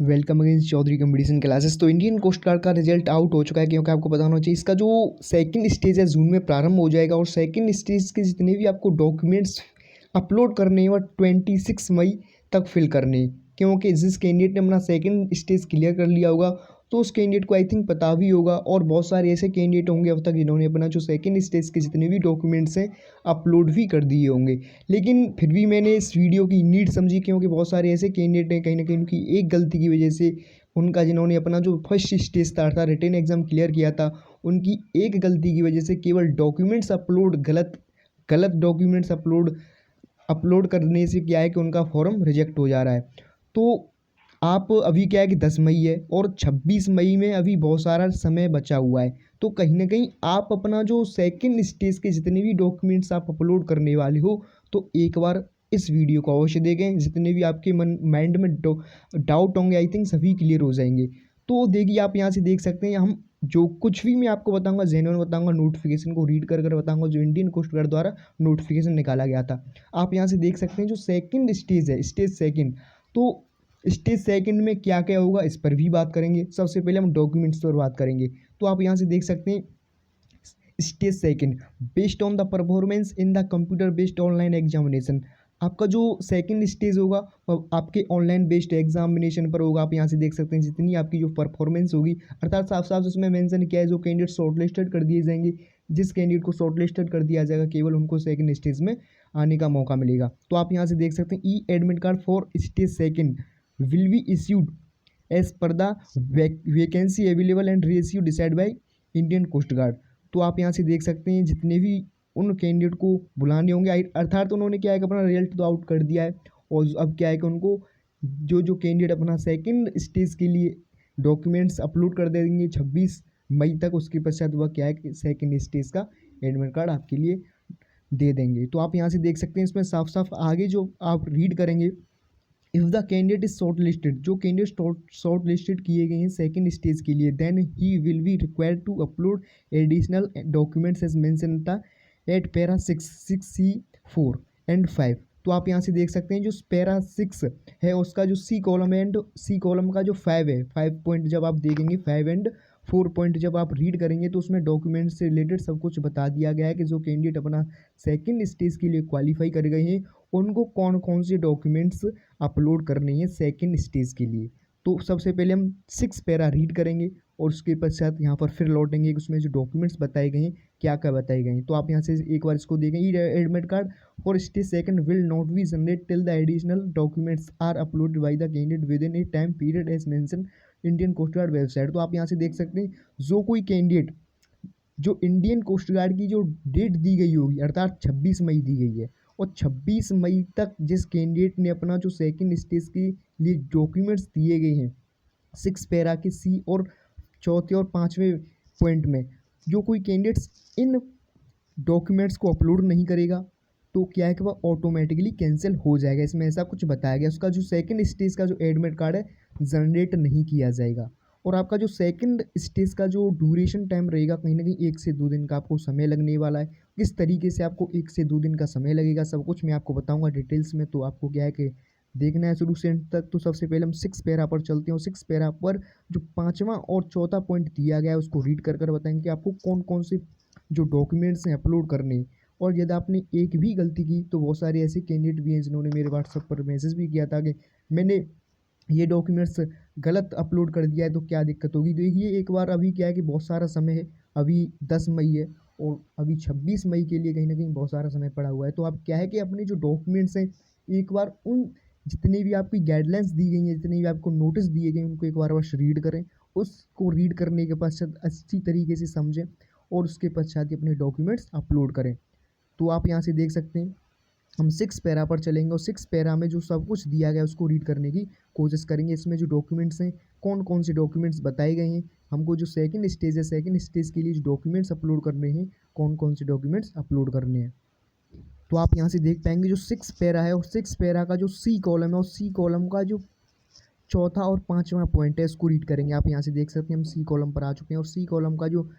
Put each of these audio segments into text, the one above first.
Welcome again Chaudhary competition classes. तो Indian coast guard का result out हो चुका है, क्योंकि आपको पता होना चाहिए इसका जो सेकंड स्टेज है जून में प्रारंभ हो जाएगा। और सेकंड स्टेज के जितने भी आपको डॉक्यूमेंट्स अपलोड करने हैं वो 26 मई तक फिल करने हैं। क्योंकि जिस कैंडिडेट ने अपना सेकंड स्टेज क्लियर कर लिया होगा तो उस कैंडिडेट को आई थिंक पता भी होगा, और बहुत सारे ऐसे कैंडिडेट होंगे अब तक जिन्होंने अपना जो सेकंड स्टेज के जितने भी डॉक्यूमेंट्स हैं अपलोड भी कर दिए होंगे। लेकिन फिर भी मैंने इस वीडियो की नीड समझी, क्योंकि बहुत सारे ऐसे कैंडिडेट हैं कहीं ना कहीं उनकी एक गलती की वजह से उनका जिन्होंने अपना जो फर्स्ट स्टेज था रिटन एग्ज़ाम क्लियर किया था, उनकी एक गलती की वजह से केवल डॉक्यूमेंट्स अपलोड गलत गलत डॉक्यूमेंट्स अपलोड अपलोड करने से क्या है कि उनका फॉर्म रिजेक्ट हो जा रहा है। तो आप अभी क्या है कि 10 मई है और 26 मई में अभी बहुत सारा समय बचा हुआ है। तो कहीं ना कहीं आप अपना जो सेकंड स्टेज के जितने भी डॉक्यूमेंट्स आप अपलोड करने वाले हो तो एक बार इस वीडियो को अवश्य देखें। जितने भी आपके मन माइंड में डाउट होंगे आई थिंक सभी क्लियर हो जाएंगे। तो देखिए, आप यहाँ से देख सकते हैं, हम जो कुछ भी मैं आपको बताऊंगा जेन्युइन बताऊंगा, नोटिफिकेशन को रीड कर बताऊंगा जो इंडियन कोस्ट गार्ड द्वारा नोटिफिकेशन निकाला गया था। आप यहाँ से देख सकते हैं जो सेकंड स्टेज है, स्टेज सेकंड। तो स्टेज सेकंड में क्या क्या होगा इस पर भी बात करेंगे। सबसे पहले हम डॉक्यूमेंट्स पर बात करेंगे। तो आप यहाँ से देख सकते हैं stage second based on the performance in the computer based online examination. आपका जो सेकंड स्टेज होगा वो आपके ऑनलाइन बेस्ड एग्जामिनेशन पर होगा। आप यहाँ से देख सकते हैं जितनी आपकी जो परफॉर्मेंस होगी, अर्थात साफ साफ उसमें मेंशन किया है जो कैंडिडेट शॉर्टलिस्टेड कर दिए जाएंगे, जिस कैंडिडेट को शॉर्टलिस्टेड कर दिया जाएगा केवल उनको सेकंड स्टेज में आने का मौका मिलेगा। तो आप यहाँ से देख सकते हैं e admit card for stage second will be issued as per the vacancy available and ratio decided by Indian coast guard. तो आप यहाँ से देख सकते हैं जितने भी उन कैंडिडेट को बुलाने होंगे, अर्थात उन्होंने क्या है कि अपना रिजल्ट तो आउट कर दिया है, और अब क्या है कि उनको जो जो कैंडिडेट अपना सेकंड स्टेज के लिए डॉक्यूमेंट्स अपलोड कर देंगे 26 मई तक, उसके पश्चात वह क्या है कि सेकंड स्टेज का एडमिट कार्ड आपके लिए दे देंगे। तो आप यहाँ से देख सकते हैं इसमें साफ साफ आगे जो आप रीड करेंगे, if the candidate is shortlisted, जो कैंडिडेट शॉर्ट लिस्टेड किए गए हैं सेकंड स्टेज के लिए, then he will be required to upload additional documents as mentioned at para 6C4 and 5। तो आप यहाँ से देख सकते हैं जो पैरा 6 है उसका जो सी कॉलम है एंड सी कॉलम का जो 5 है, 5 पॉइंट जब आप देखेंगे 5 एंड 4 पॉइंट जब आप रीड करेंगे तो उसमें डॉक्यूमेंट से रिलेटेड सब कुछ बता दिया गया है कि जो कैंडिडेट अपना सेकंड स्टेज के लिए क्वालिफाई कर गए हैं उनको कौन कौन से डॉक्यूमेंट्स अपलोड करने हैं सेकंड स्टेज के लिए। तो सबसे पहले हम 6 पैरा रीड करेंगे और उसके पश्चात यहाँ पर फिर लौटेंगे कि उसमें जो डॉक्यूमेंट्स बताए गए हैं क्या क्या बताए गए हैं। तो आप यहाँ से एक बार इसको देखें, e admit card for stage second will not be generate till the additional documents are uploaded by the candidate within a time period as mention Indian coast Guard website. तो आप यहाँ से देख सकते हैं जो कोई कैंडिडेट जो इंडियन कोस्ट गार्ड की जो डेट दी गई होगी, अर्थात 26 मई दी गई है, और 26 मई तक जिस कैंडिडेट ने अपना जो सेकंड स्टेज के लिए डॉक्यूमेंट्स दिए गए हैं 6 पैरा के सी और चौथे और पाँचवें पॉइंट में, जो कोई कैंडिडेट्स इन डॉक्यूमेंट्स को अपलोड नहीं करेगा तो क्या है कि वह ऑटोमेटिकली कैंसिल हो जाएगा। इसमें ऐसा कुछ बताया गया, उसका जो सेकंड स्टेज का जो एडमिट कार्ड है जनरेट नहीं किया जाएगा। और आपका जो सेकंड स्टेज का जो ड्यूरेशन टाइम रहेगा कहीं ना कहीं 1 से 2 दिन का आपको समय लगने वाला है। किस तरीके से आपको 1 से 2 दिन का समय लगेगा सब कुछ मैं आपको बताऊंगा डिटेल्स में। तो आपको क्या है कि देखना है शुरू से एंड तक। तो सबसे पहले हम 6 पैरा पर चलते हैं। 6 पैरा पर जो पाँचवा और चौथा पॉइंट दिया गया है उसको रीड कर बताएंगे कि आपको कौन कौन से जो डॉक्यूमेंट्स हैं अपलोड करने। और यदि आपने एक भी गलती की तो बहुत सारे ऐसे कैंडिडेट भी हैं जिन्होंने मेरे व्हाट्सएप पर मैसेज भी किया था कि मैंने ये डॉक्यूमेंट्स गलत अपलोड कर दिया है तो क्या दिक्कत होगी। देखिए एक बार अभी क्या है कि बहुत सारा समय है, अभी 10 मई है और अभी 26 मई के लिए कहीं ना कहीं बहुत सारा समय पड़ा हुआ है। तो आप क्या है कि अपने जो डॉक्यूमेंट्स हैं एक बार उन जितनी भी आपकी गाइडलाइंस दी गई हैं, जितनी भी आपको नोटिस दिए गए उनको एक बार बस रीड करें। उसको रीड करने के पश्चात अच्छी तरीके से समझें और उसके पश्चात ही अपने डॉक्यूमेंट्स अपलोड करें। तो आप यहाँ से देख सकते हैं हम 6 पैरा पर चलेंगे और 6 पैरा में जो सब कुछ दिया गया है उसको रीड करने की कोशिश करेंगे। इसमें जो डॉक्यूमेंट्स हैं कौन कौन से डॉक्यूमेंट्स बताए गए हैं, हमको जो सेकंड स्टेज है सेकंड स्टेज के लिए जो डॉक्यूमेंट्स अपलोड करने हैं कौन कौन से डॉक्यूमेंट्स अपलोड करने हैं। तो आप यहाँ से देख पाएंगे जो 6 पैरा है और 6 पैरा का जो सी कॉलम है और सी कॉलम का जो चौथा और पाँचवा पॉइंट है इसको रीड करेंगे। आप यहाँ से देख सकते हैं हम सी कॉलम पर आ चुके हैं और सी कॉलम का जो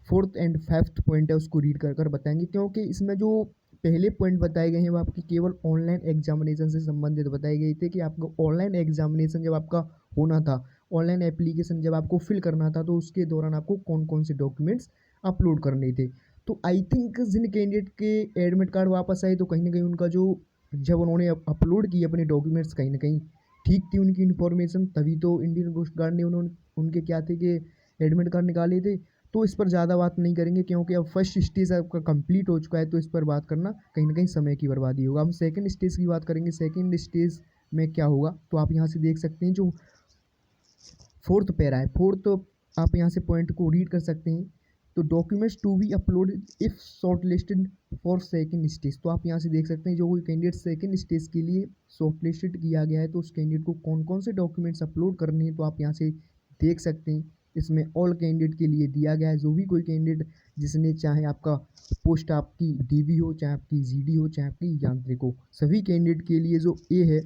4th एंड 5th पॉइंट है उसको रीड कर बताएंगे, क्योंकि इसमें जो पहले पॉइंट बताए गए हैं वो आपकी केवल ऑनलाइन एग्जामिनेशन से संबंधित बताए गए थे कि आपका ऑनलाइन एग्जामिनेशन जब आपका होना था, ऑनलाइन एप्लीकेशन जब आपको फिल करना था, तो उसके दौरान आपको कौन कौन से डॉक्यूमेंट्स अपलोड करने थे। तो आई थिंक जिन कैंडिडेट के एडमिट कार्ड वापस आए, तो कहीं ना कहीं उनका जो जब उन्होंने अपलोड किए अपने डॉक्यूमेंट्स, कहीं ना कहीं ठीक थी उनकी इन्फॉर्मेशन, तभी तो इंडियन कोस्ट गार्ड ने उन्होंने उनके क्या थे कि एडमिट कार्ड निकाले थे। तो इस पर ज़्यादा बात नहीं करेंगे, क्योंकि अब फर्स्ट स्टेज आपका कंप्लीट हो चुका है, तो इस पर बात करना कहीं ना कहीं समय की बर्बादी होगा। हम सेकंड स्टेज की बात करेंगे। सेकंड स्टेज में क्या होगा, तो आप यहाँ से देख सकते हैं जो फोर्थ पैरा है, फोर्थ आप यहाँ से पॉइंट को रीड कर सकते हैं। तो documents to be uploaded if shortlisted for second stage. तो आप यहाँ से देख सकते हैं जो कोई कैंडिडेट सेकेंड स्टेज के लिए शॉर्ट लिस्टेड किया गया है, तो उस कैंडिडेट को कौन कौन से डॉक्यूमेंट्स अपलोड करने हैं, तो आप यहाँ से देख सकते हैं। इसमें ऑल कैंडिडेट के लिए दिया गया है, जो भी कोई कैंडिडेट जिसने, चाहे आपका पोस्ट आपकी डीवी हो, चाहे आपकी जीडी हो, चाहे आपकी यांत्रिक हो, सभी कैंडिडेट के लिए जो ए है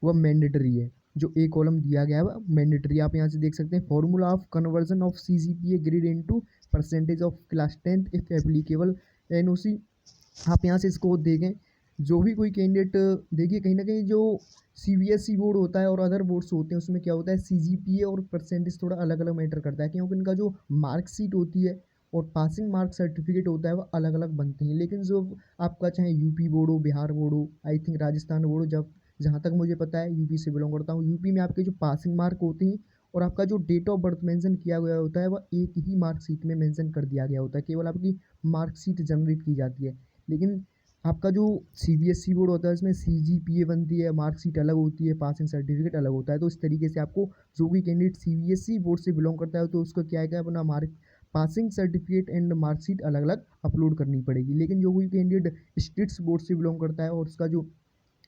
वह मैंडेटरी है। जो ए कॉलम दिया गया है वह मैंडेटरी। आप यहाँ से देख सकते हैं formula of conversion of CGPA grade into percentage of class 10th if applicable NOC। आप यहाँ से इसको देखें, जो भी कोई कैंडिडेट, देखिए कहीं ना कहीं जो CBSE बोर्ड होता है और अदर बोर्ड्स होते हैं, उसमें क्या होता है, CGPA और परसेंटेज थोड़ा अलग अलग मैटर करता है, क्योंकि इनका जो मार्कशीट होती है और पासिंग मार्क सर्टिफिकेट होता है वह अलग अलग बनते हैं। लेकिन जो आपका चाहे यूपी बोर्ड हो, बिहार बोर्ड हो, आई थिंक राजस्थान बोर्ड हो, जब जहाँ तक मुझे पता है यूपी से बिलोंग करता हूँ, यूपी में आपके जो पासिंग मार्क होते हैं और आपका जो डेट ऑफ बर्थ मेंशन किया गया होता है वह एक ही मार्कशीट में मेंशन कर दिया गया होता है, केवल आपकी मार्कशीट जनरेट की जाती है। लेकिन आपका जो CBSE बोर्ड होता है उसमें CGPA बनती है, मार्कशीट अलग होती है, पासिंग सर्टिफिकेट अलग होता है। तो इस तरीके से आपको जो भी कैंडिडेट CBSE बोर्ड से बिलोंग करता है, तो उसको क्या है, अपना mark passing certificate and marksheet अलग अलग अपलोड करनी पड़ेगी। लेकिन जो कोई कैंडिडेट स्टेट्स बोर्ड से बिलोंग करता है और उसका जो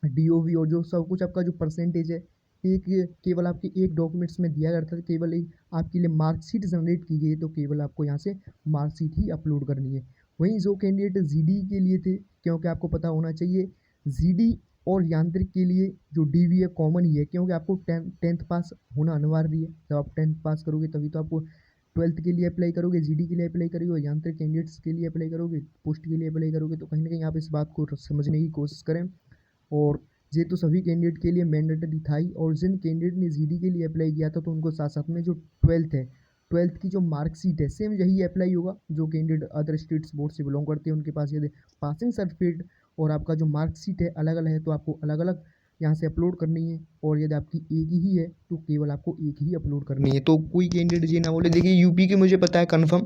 DOV और जो सब कुछ आपका जो परसेंटेज है, एक केवल आपके एक डॉक्यूमेंट्स में दिया करता है, केवल एक आपके लिए मार्कशीट जनरेट की गई है, तो केवल आपको यहाँ से मार्कशीट ही अपलोड करनी है। वहीं जो कैंडिडेट GD के लिए थे, क्योंकि आपको पता होना चाहिए GD और यांत्रिक के लिए जो DV है कॉमन ही है, क्योंकि आपको टेंथ पास होना अनिवार्य है। जब आप 10th पास करोगे तभी तो आपको 12th के लिए अप्लाई करोगे, GD के लिए अप्लाई करोगे और यांत्रिक कैंडिडेट्स के लिए अप्लाई करोगे, पोस्ट के लिए अप्लाई करोगे। तो कहीं ना कहीं आप इस बात को समझने की कोशिश करें। और ये तो सभी कैंडिडेट के लिए मैंडेटरी था ही, और जिन कैंडिडेट ने GD के लिए अप्लाई किया था, तो उनको साथ साथ में जो 12th है, 12th की जो मार्कशीट है, सेम यही अप्लाई होगा। जो कैंडिडेट अदर स्टेट्स बोर्ड से बिलोंग करते हैं उनके पास यदि पासिंग सर्टिफिकेट और आपका जो मार्कशीट है अलग अलग है, तो आपको अलग अलग यहाँ से अपलोड करनी है। और यदि आपकी एक ही है तो केवल आपको एक ही अपलोड करनी है। तो कोई कैंडिडेट ये ना बोले, देखिए यूपी के मुझे पता है कन्फर्म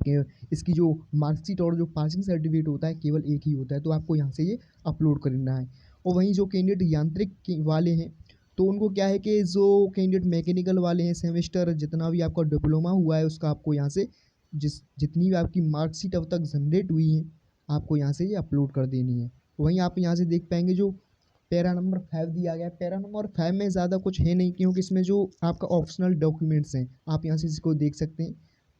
कि इसकी जो मार्कशीट और जो पासिंग सर्टिफिकेट होता है केवल एक ही होता है, तो आपको यहाँ से ये अपलोड करना है। और वहीं जो कैंडिडेट यांत्रिक वाले हैं, तो उनको क्या है कि जो कैंडिडेट मैकेनिकल वाले हैं, सेमेस्टर जितना भी आपका डिप्लोमा हुआ है उसका आपको यहाँ से जितनी भी आपकी मार्कशीट अब तक जनरेट हुई है, आपको यहाँ से ये अपलोड कर देनी है। वहीं आप यहाँ से देख पाएंगे जो पैरा नंबर 5 दिया गया है, पैरा नंबर 5 में ज़्यादा कुछ है नहीं, क्योंकि इसमें जो आपका ऑप्शनल डॉक्यूमेंट्स हैं, आप यहाँ से इसको देख सकते हैं।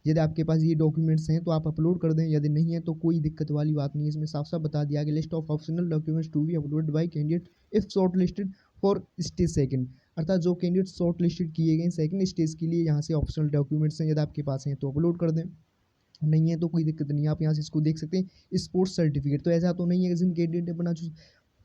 यदि आपके पास ये डॉक्यूमेंट्स हैं तो आप अपलोड कर दें, यदि नहीं है तो कोई दिक्कत वाली बात नहीं है। इसमें साफ साफ बता दिया गया, list of optional documents to be uploaded by candidate if shortlisted for stage second. अर्थात जो कैंडिडेट शॉर्ट लिस्टेड किए गए सेकंड स्टेज के लिए, यहाँ से ऑप्शनल डॉक्यूमेंट्स हैं, यदि आपके पास हैं तो अपलोड कर दें, नहीं है तो कोई दिक्कत नहीं है। आप यहाँ से इसको देख सकते हैं। स्पोर्ट्स सर्टिफिकेट, तो ऐसा तो नहीं है कि जिन कैंडिडेट ने अपना जो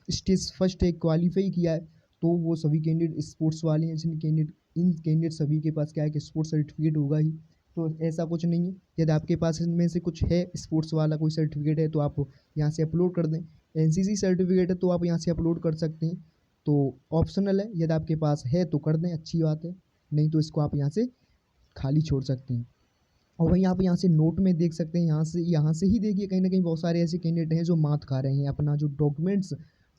स्टेज फर्स्ट है क्वालिफाई किया है तो वो सभी कैंडिडेट स्पोर्ट्स वाले हैं। जिन कैंडिडेट इन कैंडिडेट सभी के पास क्या है कि स्पोर्ट्स सर्टिफिकेट होगा ही, तो ऐसा कुछ नहीं है। यदि आपके पास इनमें से कुछ है स्पोर्ट्स वाला कोई सर्टिफिकेट है तो आप यहाँ से अपलोड कर दें। NCC सर्टिफिकेट है तो आप यहाँ से अपलोड कर सकते हैं, तो ऑप्शनल है, यदि आपके पास है तो कर दें, अच्छी बात है, नहीं तो इसको आप यहाँ से खाली छोड़ सकते हैं। और वहीं आप यहाँ से नोट में देख सकते हैं, यहाँ से ही देखिए कहीं ना कहीं बहुत सारे ऐसे कैंडिडेट हैं जो मात खा रहे हैं, अपना जो डॉक्यूमेंट्स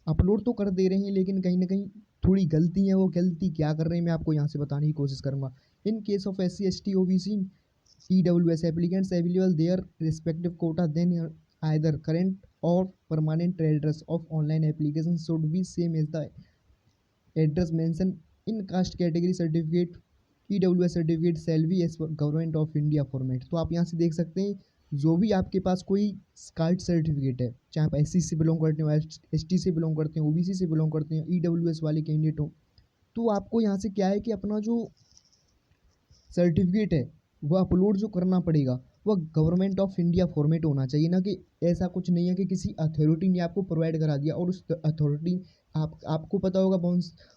अपलोड तो कर दे रहे हैं लेकिन कहीं ना कहीं थोड़ी गलती है। वो गलती क्या कर रहे हैं मैं आपको यहाँ से बताने की कोशिश करूँगा। In case of SC ST OBC EWS applicants available their respective quota, then either current or permanent address of online application should be same as the address mentioned in caste category certificate। EWS certificate shall be as per government of India format. तो आप यहाँ से देख सकते हैं, जो भी आपके पास कोई कास्ट सर्टिफिकेट है, चाहे आप SC से बिलोंग करते हो, ST से बिलोंग करते हैं, OBC से बिलोंग करते हैं, EWS वाले कैंडिडेट हो, तो आपको यहाँ से क्या है कि अपना जो सर्टिफिकेट है वह अपलोड जो करना पड़ेगा। वह गवर्नमेंट ऑफ इंडिया फॉर्मेट होना चाहिए, ना कि ऐसा कुछ नहीं है कि किसी अथॉरिटी ने आपको प्रोवाइड करा दिया और उस अथॉरिटी आपको पता होगा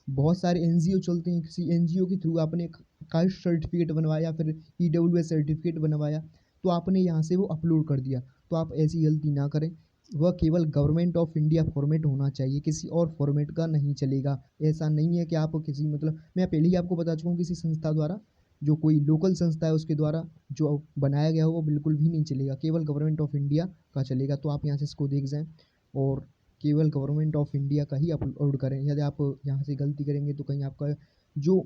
बहुत सारे एनजीओ चलते हैं, किसी एनजीओ के थ्रू आपने कास्ट सर्टिफिकेट बनवाया, फिर ईडब्ल्यूएस सर्टिफिकेट बनवाया, तो आपने यहाँ से वो अपलोड कर दिया। तो आप ऐसी गलती ना करें। वह केवल गवर्नमेंट ऑफ इंडिया फॉर्मेट होना चाहिए, किसी और फॉर्मेट का नहीं चलेगा। ऐसा नहीं है कि आप किसी मतलब मैं पहले ही आपको बता चुका हूँ, किसी संस्था द्वारा, जो कोई लोकल संस्था है उसके द्वारा जो बनाया गया हो वो बिल्कुल भी नहीं चलेगा, केवल गवर्नमेंट ऑफ इंडिया का चलेगा। तो आप यहाँ से इसको देख जाएं और केवल गवर्नमेंट ऑफ इंडिया का ही अपलोड करें। यदि आप यहाँ से गलती करेंगे तो कहीं आपका जो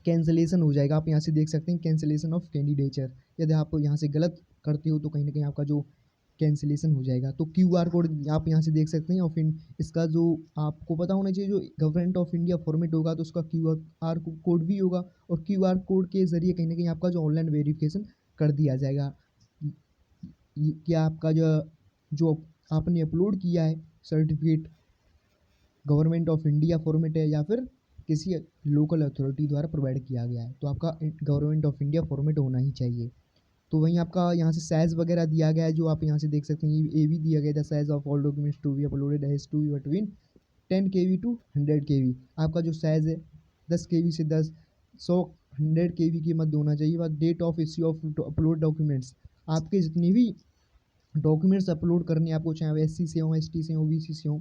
कैंसलेशन हो जाएगा। आप यहाँ से देख सकते हैं कैंसलेशन ऑफ कैंडिडेचर, यदि आप यहाँ से गलत करते हो तो कहीं ना कहीं आपका जो कैंसिलेशन हो जाएगा। तो QR कोड आप यहाँ से देख सकते हैं और फिर इसका जो आपको पता होना चाहिए, जो गवर्नमेंट ऑफ इंडिया फॉर्मेट होगा तो उसका QR कोड भी होगा, और QR कोड के ज़रिए कहीं ना कहीं आपका जो ऑनलाइन वेरिफिकेशन कर दिया जाएगा। क्या आपका जो आपने अपलोड किया है certificate government of India format है या फिर किसी लोकल अथॉरिटी द्वारा प्रोवाइड किया गया है, तो आपका गवर्नमेंट ऑफ इंडिया फॉर्मेट होना ही चाहिए। तो वहीं आपका यहाँ से साइज़ वगैरह दिया गया है, जो आप यहाँ से देख सकते हैं। ये भी दिया गया था, size of all documents to be uploaded has to be between 10 KB to 100 KB। आपका जो साइज़ है 10 KB से 100 KB के मध्य होना चाहिए। बाद date of issue of upload documents, आपके जितने भी डॉक्यूमेंट्स अपलोड करने आपको, चाहे वो SC से हों, ST से हों, BC से हों,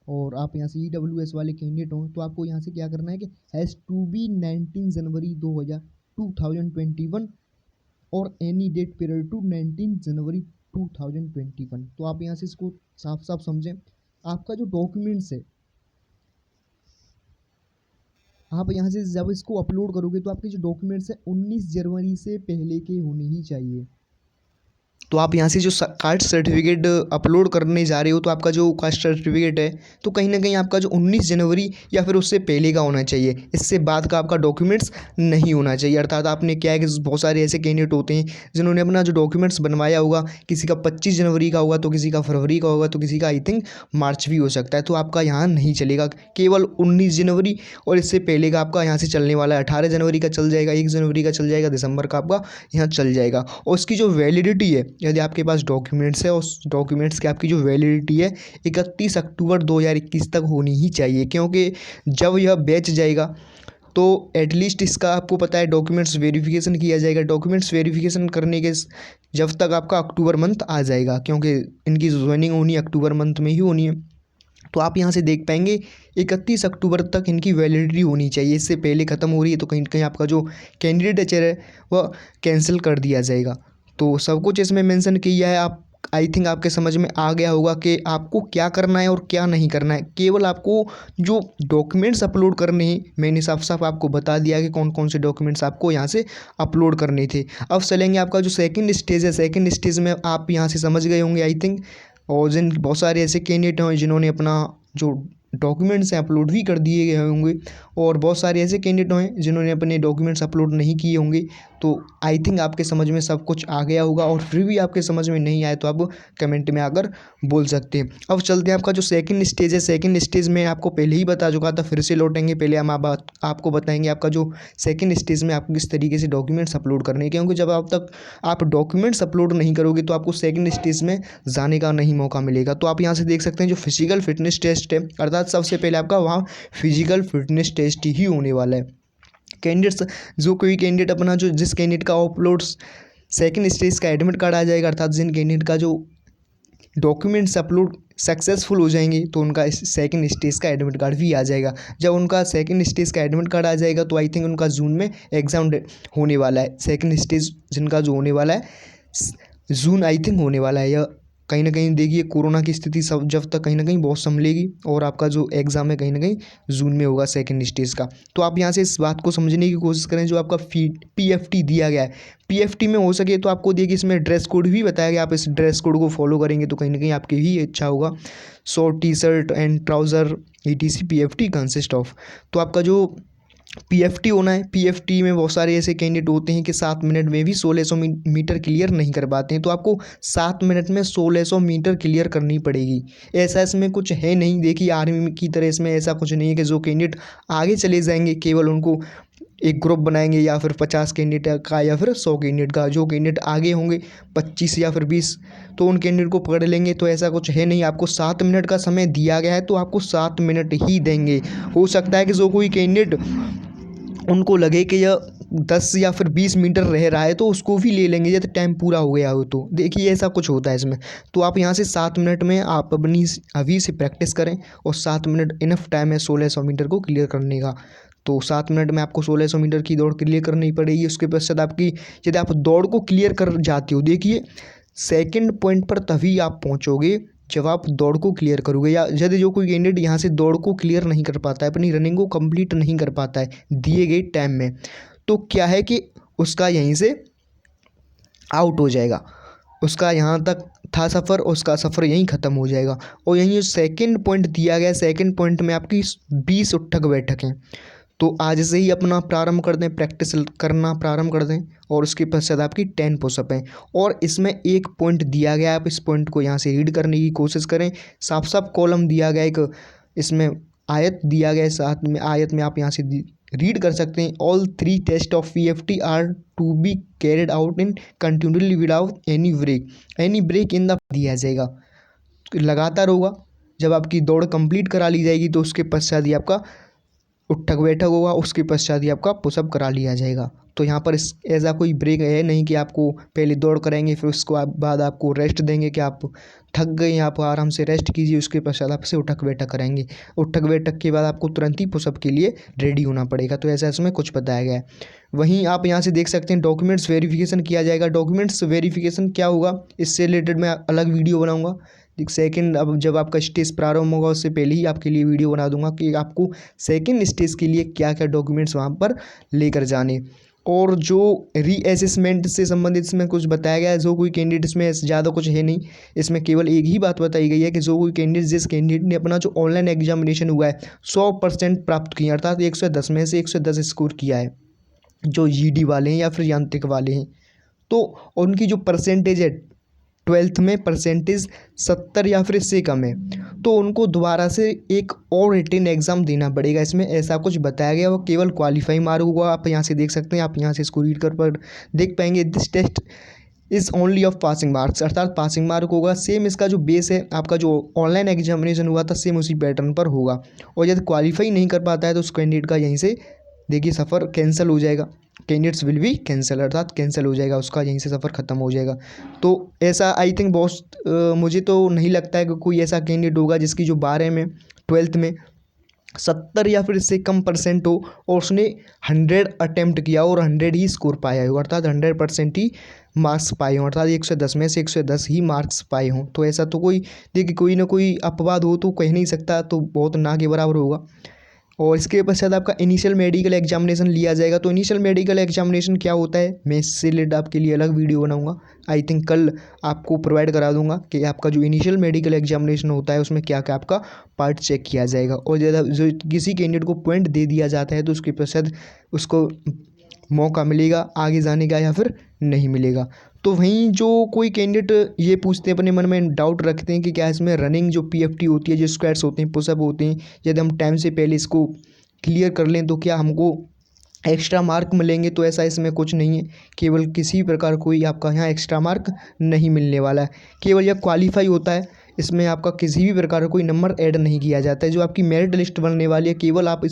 और आप यहाँ से EWS वाले कैंडिडेट हों, तो आपको यहाँ से क्या करना है कि हैज़ टू बी 19 जनवरी 2021 और एनी डेट पीरियड टू 19 जनवरी 2021। तो आप यहाँ से इसको साफ साफ समझें। आपका जो डॉक्यूमेंट्स है, आप यहाँ से जब इसको अपलोड करोगे तो आपके जो डॉक्यूमेंट्स है 19 जनवरी से पहले के होने ही चाहिए। तो आप यहाँ से जो कास्ट सर्टिफिकेट अपलोड करने जा रहे हो, तो आपका जो कास्ट सर्टिफिकेट है तो कहीं ना कहीं आपका जो 19 जनवरी या फिर उससे पहले का होना चाहिए, इससे बाद का आपका डॉक्यूमेंट्स नहीं होना चाहिए। अर्थात आपने क्या है कि बहुत सारे ऐसे कैंडिडेट होते हैं जिन्होंने अपना जो डॉक्यूमेंट्स बनवाया होगा, किसी का 25 जनवरी का होगा, तो किसी का फरवरी का होगा, तो किसी का आई थिंक मार्च भी हो सकता है। तो आपका यहाँ नहीं चलेगा, केवल 19 जनवरी और इससे पहले का आपका यहाँ से चलने वाला है। 18 जनवरी का चल जाएगा, 1 जनवरी का चल जाएगा, दिसंबर का आपका यहाँ चल जाएगा। और उसकी जो वैलिडिटी है, यदि आपके पास डॉक्यूमेंट्स है, उस डॉक्यूमेंट्स की आपकी जो वैलिडिटी है 31 अक्टूबर 2021 तक होनी ही चाहिए, क्योंकि जब यह बेच जाएगा तो एटलीस्ट इसका आपको पता है डॉक्यूमेंट्स वेरिफिकेशन किया जाएगा। डॉक्यूमेंट्स वेरिफिकेशन करने के जब तक आपका अक्टूबर मंथ आ जाएगा, क्योंकि इनकी ज्वाइनिंग होनी अक्टूबर मंथ में ही होनी है। तो आप यहाँ से देख पाएंगे 31 अक्टूबर तक इनकी वैलिडिटी होनी चाहिए। इससे पहले ख़त्म हो रही है तो कहीं कहीं आपका जो कैंडिडेचर है वह कैंसिल कर दिया जाएगा। तो सब कुछ इसमें मेंशन किया है। आप आई थिंक आपके समझ में आ गया होगा कि आपको क्या करना है और क्या नहीं करना है। केवल आपको जो डॉक्यूमेंट्स अपलोड करने हैं, मैंने साफ साफ आपको बता दिया कि कौन कौन से डॉक्यूमेंट्स आपको यहाँ से अपलोड करने थे। अब चलेंगे आपका जो सेकंड स्टेज है। सेकंड स्टेज में आप यहाँ से समझ गए होंगे आई थिंक, और बहुत सारे ऐसे कैंडिडेट हैं जिन्होंने अपना जो डॉक्यूमेंट्स हैं अपलोड भी कर दिए गए होंगे, और बहुत सारे ऐसे कैंडिडेट हैं जिन्होंने अपने डॉक्यूमेंट्स अपलोड नहीं किए होंगे। तो आई थिंक आपके समझ में सब कुछ आ गया होगा, और फिर भी आपके समझ में नहीं आए तो आप कमेंट में आकर बोल सकते हैं। अब चलते हैं आपका जो सेकंड स्टेज है। सेकंड स्टेज में आपको पहले ही बता चुका था, फिर से लौटेंगे। पहले हम आपको बताएंगे आपका जो सेकंड स्टेज में आपको किस तरीके से डॉक्यूमेंट्स अपलोड करने हैं, क्योंकि जब आप तक आप डॉक्यूमेंट्स अपलोड नहीं करोगे तो आपको सेकंड स्टेज में जाने का नहीं मौका मिलेगा। तो आप यहाँ से देख सकते हैं जो फिजिकल फिटनेस टेस्ट है, अर्थात सबसे पहले आपका वहाँ फिजिकल फिटनेस टेस्ट ही होने वाला है। कैंडिडेट्स जो कोई कैंडिडेट अपना जो जिस कैंडिडेट का अपलोड सेकंड स्टेज का एडमिट कार्ड आ जाएगा, अर्थात जिन कैंडिडेट का जो डॉक्यूमेंट्स अपलोड सक्सेसफुल हो जाएंगे तो उनका सेकंड स्टेज का एडमिट कार्ड भी आ जाएगा। जब उनका सेकंड स्टेज का एडमिट कार्ड आ जाएगा तो आई थिंक उनका जून में एग्ज़ाम होने वाला है। सेकंड स्टेज जिनका जो होने वाला है जून आई थिंक होने वाला है, या कहीं ना कहीं देखिए कोरोना की स्थिति सब जब तक कहीं ना कहीं बहुत संभलेगी, और आपका जो एग्ज़ाम है कहीं ना कहीं जून में होगा सेकंड स्टेज का। तो आप यहाँ से इस बात को समझने की कोशिश करें। जो आपका PFT दिया गया है, PFT में हो सके तो आपको देखिए इसमें ड्रेस कोड भी बताया गया। आप इस ड्रेस कोड को फॉलो करेंगे तो कहीं ना कहीं आपकी ही अच्छा होगा। Short T-shirt and trouser ETC PFT consist of. तो आपका जो PFT होना है, PFT में बहुत सारे ऐसे कैंडिडेट होते हैं कि 7 मिनट में भी 1600 मीटर क्लियर नहीं कर पाते हैं। तो आपको 7 मिनट में 1600 मीटर क्लियर करनी पड़ेगी। ऐसा इसमें कुछ है नहीं, देखिए आर्मी की तरह इसमें ऐसा कुछ नहीं है कि जो कैंडिडेट आगे चले जाएंगे केवल उनको एक ग्रुप बनाएंगे, या फिर 50 कैंडिडेट का या फिर 100 कैंडिडेट का। जो कैंडिडेट आगे होंगे 25 या फिर 20, तो उन कैंडिडेट को पकड़ लेंगे। तो ऐसा कुछ है नहीं, आपको 7 मिनट का समय दिया गया है तो आपको 7 मिनट ही देंगे। हो सकता है कि जो कोई कैंडिडेट उनको लगे कि यह 10 या फिर 20 मीटर रह रहा है तो उसको भी ले लेंगे जब टाइम पूरा हो गया हो। तो देखिए ऐसा कुछ होता है इसमें। तो आप यहाँ से 7 मिनट में आप अपनी अभी से प्रैक्टिस करें, और 7 मिनट इनफ टाइम है 1600 मीटर को क्लियर करने का। तो 7 मिनट में आपको 1600 मीटर की दौड़ क्लियर करनी पड़ेगी। उसके पश्चात आपकी, यदि आप दौड़ को क्लियर कर जाते हो, देखिए सेकंड पॉइंट पर तभी आप पहुंचोगे जब आप दौड़ को क्लियर करोगे। या यदि जो कोई कैंडिडेट यहाँ से दौड़ को क्लियर नहीं कर पाता है, अपनी रनिंग को कंप्लीट नहीं कर पाता है दिए गए टाइम में, तो क्या है कि उसका यहीं से आउट हो जाएगा। उसका यहाँ तक था सफ़र, उसका सफ़र यहीं ख़त्म हो जाएगा। और यहीं जो सेकंड पॉइंट दिया गया, सेकंड पॉइंट में आपकी 20 उठक बैठक हैं। तो आज से ही अपना प्रारंभ कर दें, प्रैक्टिस करना प्रारंभ कर दें। और उसके पश्चात आपकी 10 पुशअप हैं। और इसमें एक पॉइंट दिया गया है, आप इस पॉइंट को यहाँ से रीड करने की कोशिश करें। साफ साफ कॉलम दिया गया, एक इसमें आयत दिया गया है, साथ में आयत में आप यहाँ से रीड कर सकते हैं। All 3 test of PFT are to be carried out in continuously without any break in the दिया जाएगा, लगातार होगा। जब आपकी दौड़ कंप्लीट करा ली जाएगी तो उसके पश्चात ही आपका उठक बैठक होगा, उसके पश्चात ही आपका पुशअप करा लिया जाएगा। तो यहाँ पर ऐसा कोई ब्रेक है नहीं कि आपको पहले दौड़ कराएंगे फिर उसको बाद आपको रेस्ट देंगे कि आप थक गए, आप आराम से रेस्ट कीजिए, उसके पश्चात आपसे उठक बैठक कराएंगे। उठक बैठक के बाद आपको तुरंत ही पुशअप के लिए रेडी होना पड़ेगा। तो ऐसा इसमें कुछ बताया गया है। वहीं आप यहाँ से देख सकते हैं डॉक्यूमेंट्स वेरिफिकेशन किया जाएगा। डॉक्यूमेंट्स वेरिफिकेशन क्या होगा, इससे रिलेटेड मैं अलग वीडियो बनाऊँगा। सेकंड, अब जब आपका स्टेज प्रारंभ होगा उससे पहले ही आपके लिए वीडियो बना दूंगा कि आपको सेकंड स्टेज के लिए क्या क्या डॉक्यूमेंट्स वहाँ पर लेकर जाने। और जो रीअसेसमेंट से संबंधित इसमें कुछ बताया गया है। जो कोई कैंडिडेट, इसमें ज़्यादा कुछ है नहीं, इसमें केवल एक ही बात बताई गई है कि जो कोई कैंडिडेट, जिस कैंडिडेट ने अपना जो ऑनलाइन एग्जामिनेशन हुआ है 100% प्राप्त किया, अर्थात 110 में से 110 स्कोर किया है, जो GD वाले हैं या फिर यांत्रिक वाले हैं, तो उनकी जो परसेंटेज है 12th में परसेंटेज 70 या फिर इससे कम है, तो उनको दोबारा से एक और रिटन एग्ज़ाम देना पड़ेगा। इसमें ऐसा कुछ बताया गया, वो केवल क्वालिफाई मार्क होगा। आप यहाँ से देख सकते हैं, आप यहाँ से इसको रीड कर पर देख पाएंगे। This test is only of passing marks, अर्थात पासिंग मार्क होगा। सेम इसका जो बेस है, आपका जो ऑनलाइन एग्जामिनेशन हुआ था सेम उसी पैटर्न पर होगा। और यदि क्वालिफाई नहीं कर पाता है तो उस कैंडिडेट का यहीं से देखिए सफ़र कैंसिल हो जाएगा। कैंडिडेट्स विल बी कैंसिल, अर्थात कैंसिल हो जाएगा उसका, यहीं से सफ़र ख़त्म हो जाएगा। तो ऐसा आई थिंक बहुत मुझे तो नहीं लगता है कि कोई ऐसा कैंडिडेट होगा जिसकी जो 12 में 12th में 70 या फिर इससे कम परसेंट हो और उसने 100 अटैम्प्ट किया और 100 ही स्कोर पाया हो, अर्थात 100% ही मार्क्स पाए हों, अर्थात 110 में से 110 ही मार्क्स पाए हों। तो ऐसा तो कोई देखिए कोई ना कोई अपवाद हो तो कह नहीं सकता, तो बहुत ना के बराबर होगा। और इसके पश्चात आपका इनिशियल मेडिकल एग्जामिनेशन लिया जाएगा। तो इनिशियल मेडिकल एग्जामिनेशन क्या होता है, मैं इससे रिलेटेड आपके लिए अलग वीडियो बनाऊंगा। आई थिंक कल आपको प्रोवाइड करा दूंगा कि आपका जो इनिशियल मेडिकल एग्जामिनेशन होता है उसमें क्या क्या आपका पार्ट चेक किया जाएगा। और जो किसी कैंडिडेट को पॉइंट दे दिया जाता है तो उसके पश्चात उसको मौका मिलेगा आगे जाने का या फिर नहीं मिलेगा। तो वहीं जो कोई कैंडिडेट ये पूछते हैं, अपने मन में डाउट रखते हैं कि क्या इसमें रनिंग जो PFT होती है, जो स्क्वाट्स होते हैं, पुशअप होते हैं, यदि हम टाइम से पहले इसको क्लियर कर लें तो क्या हमको एक्स्ट्रा मार्क मिलेंगे। तो ऐसा इसमें कुछ नहीं है, केवल किसी प्रकार कोई आपका यहाँ एक्स्ट्रा मार्क नहीं मिलने वाला है। केवल यह क्वालिफाई होता है, इसमें आपका किसी भी प्रकार का कोई नंबर ऐड नहीं किया जाता है। जो आपकी मेरिट लिस्ट बनने वाली है, केवल आप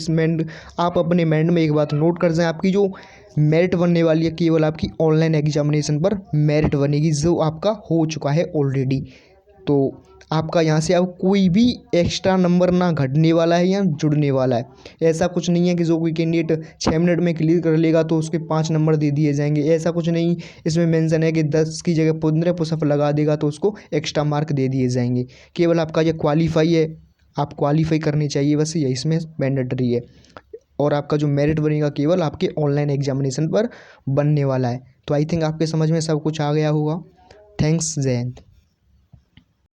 आप अपने माइंड में एक बात नोट कर जाएं, आपकी जो मेरिट बनने वाली है केवल आपकी ऑनलाइन एग्जामिनेशन पर मेरिट बनेगी, जो आपका हो चुका है ऑलरेडी। तो आपका यहाँ से अब कोई भी एक्स्ट्रा नंबर ना घटने वाला है या जुड़ने वाला है। ऐसा कुछ नहीं है कि जो कोई कैंडिडेट 6 मिनट में क्लियर कर लेगा तो उसके 5 नंबर दे दिए जाएंगे, ऐसा कुछ नहीं। इसमें मेंशन है कि 10 की जगह 15 पुशअप लगा देगा तो उसको एक्स्ट्रा मार्क दे दिए जाएंगे। केवल आपका ये क्वालिफाई है, आप क्वालिफाई करनी चाहिए, बस ये इसमें मैंडेटरी है। और आपका जो मेरिट बनेगा केवल आपके ऑनलाइन एग्जामिनेशन पर बनने वाला है। तो आई थिंक आपके समझ में सब कुछ आ गया होगा। थैंक्स, जय हिंद।